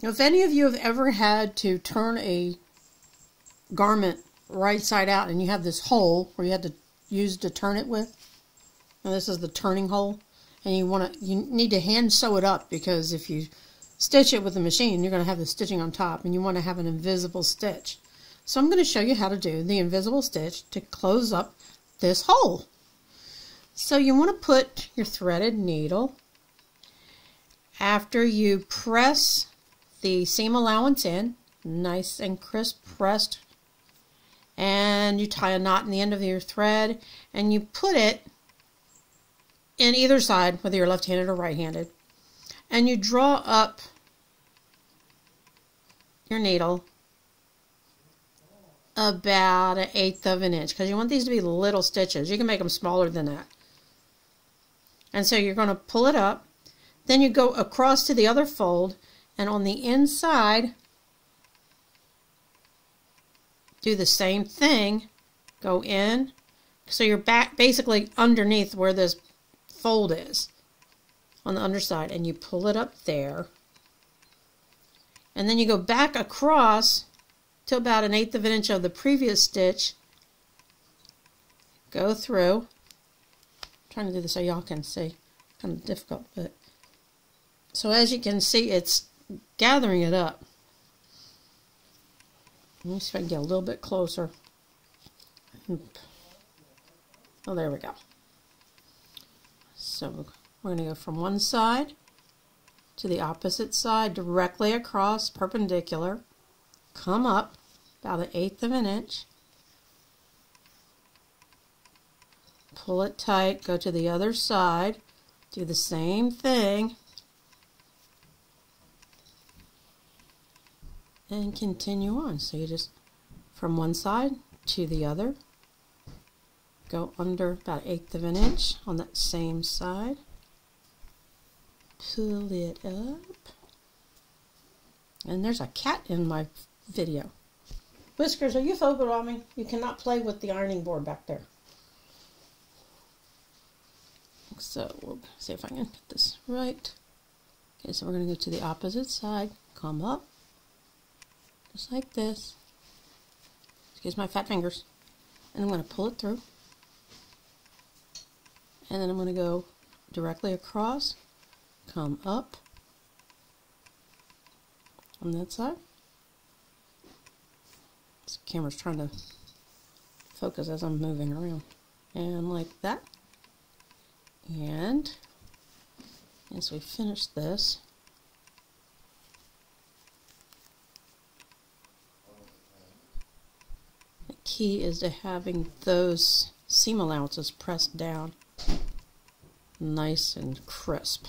Now, if any of you have ever had to turn a garment right side out and you have this hole where you had to use to turn it with, and this is the turning hole, and you need to hand sew it up, because if you stitch it with the machine, you're going to have the stitching on top, and you want to have an invisible stitch. So I'm going to show you how to do the invisible stitch to close up this hole. So you want to put your threaded needle, after you press the seam allowance in, nice and crisp pressed, and you tie a knot in the end of your thread, and you put it in either side, whether you're left-handed or right-handed, and you draw up your needle about 1/8 of an inch, because you want these to be little stitches. You can make them smaller than that. And so you're going to pull it up, then you go across to the other fold, and on the inside do the same thing. Go in, so you're back basically underneath where this fold is on the underside, and you pull it up there, and then you go back across to about 1/8 of an inch of the previous stitch, go through. I'm trying to do this so y'all can see, kind of difficult, but so as you can see, it's gathering it up. Let me see if I can get a little bit closer. Oh, there we go. So we're going to go from one side to the opposite side, directly across, perpendicular, come up about 1/8 of an inch, pull it tight, go to the other side, do the same thing, and continue on. So you just, from one side to the other, go under about 1/8 of an inch on that same side, pull it up, and there's a cat in my video. Whiskers, are you photobombing? You cannot play with the ironing board back there. So we'll see if I can get this right. Okay, so we're going to go to the opposite side, come up, just like this. Excuse my fat fingers. And I'm going to pull it through. And then I'm going to go directly across, come up on that side. This camera's trying to focus as I'm moving around. And like that. And as we finish this, the key is to having those seam allowances pressed down nice and crisp,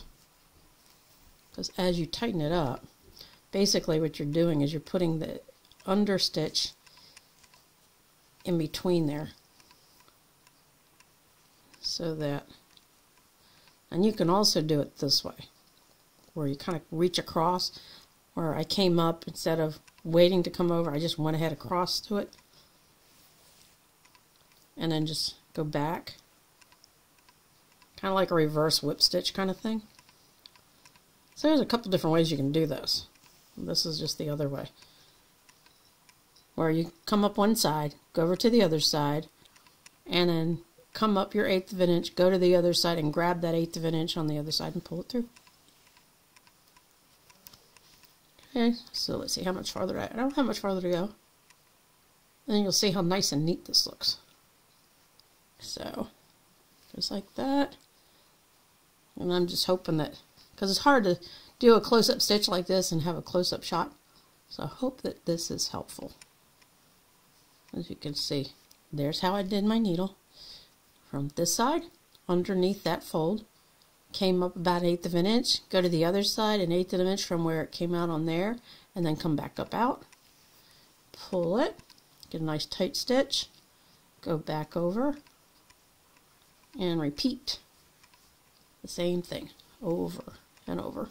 because as you tighten it up, basically what you're doing is you're putting the understitch in between there, so that, and you can also do it this way, where you kind of reach across, where I came up, instead of waiting to come over, I just went ahead across to it, and then just go back, kind of like a reverse whip stitch kind of thing. So there's a couple different ways you can do this. This is just the other way, where you come up one side, go over to the other side, and then come up your 1/8 of an inch, go to the other side, and grab that 1/8 of an inch on the other side and pull it through. Okay, so let's see how much farther I don't have much farther to go. And you'll see how nice and neat this looks. So, just like that. And I'm just hoping that, because it's hard to do a close-up stitch like this and have a close-up shot. So I hope that this is helpful. As you can see, there's how I did my needle. From this side, underneath that fold, came up about 1/8 of an inch, go to the other side, 1/8 of an inch from where it came out on there, and then come back up out, pull it, get a nice tight stitch, go back over, and repeat the same thing over and over.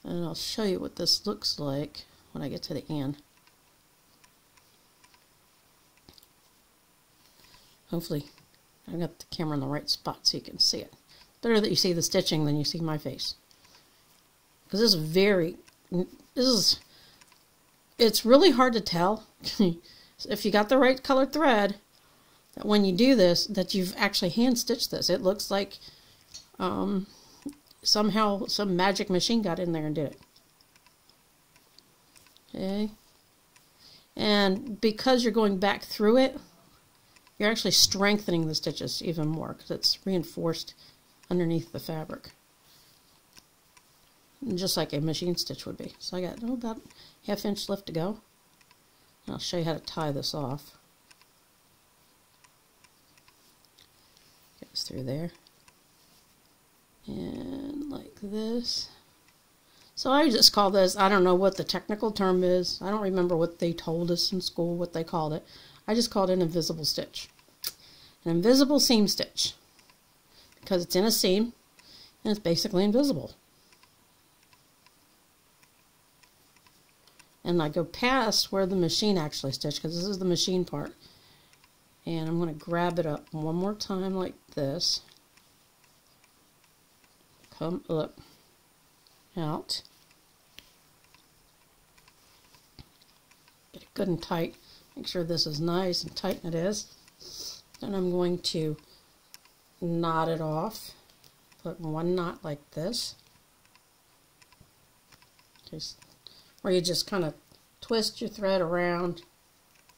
And I'll show you what this looks like when I get to the end. Hopefully I got the camera in the right spot so you can see it. Better that you see the stitching than you see my face, because this is very, it's really hard to tell if you got the right colored thread, that when you do this, that you've actually hand stitched this. It looks like somehow some magic machine got in there and did it. Okay. And because you're going back through it, you're actually strengthening the stitches even more because it's reinforced underneath the fabric. Just like a machine stitch would be. So I got about ½ inch left to go. And I'll show you how to tie this off. Goes through there. And like this. So I just call this, I don't know what the technical term is. I don't remember what they told us in school, what they called it. I just called it an invisible stitch. An invisible seam stitch. Because it's in a seam and it's basically invisible. And I go past where the machine actually stitched, because this is the machine part. And I'm going to grab it up one more time like this. Come up. Out. Get it good and tight. Make sure this is nice and tight, and it is. Then I'm going to knot it off. Put one knot like this. Just where you just kind of twist your thread around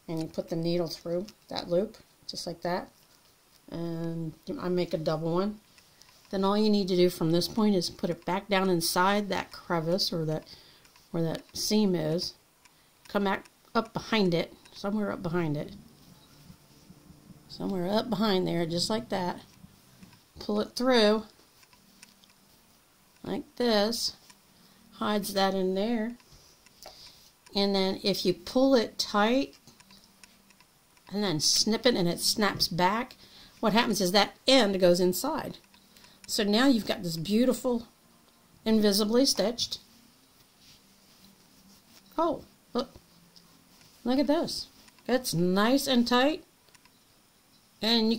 and you put the needle through that loop, just like that. And I make a double one. Then all you need to do from this point is put it back down inside that crevice, or that where that seam is. Come back up behind it, somewhere up behind it. Somewhere up behind there, just like that. Pull it through, like this. Hides that in there. And then if you pull it tight, and then snip it and it snaps back, what happens is that end goes inside. So now you've got this beautiful, invisibly stitched. Oh, look at this. It's nice and tight, and you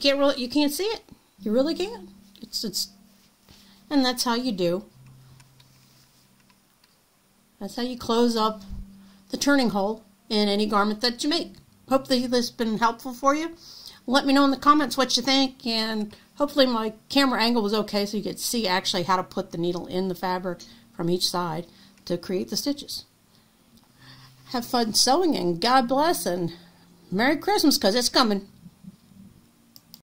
can't see it. You really can't. And that's how you do. That's how you close up the turning hole in any garment that you make. Hope that this has been helpful for you. Let me know in the comments what you think, and hopefully my camera angle was okay so you could see actually how to put the needle in the fabric from each side to create the stitches. Have fun sewing, and God bless, and Merry Christmas, because it's coming.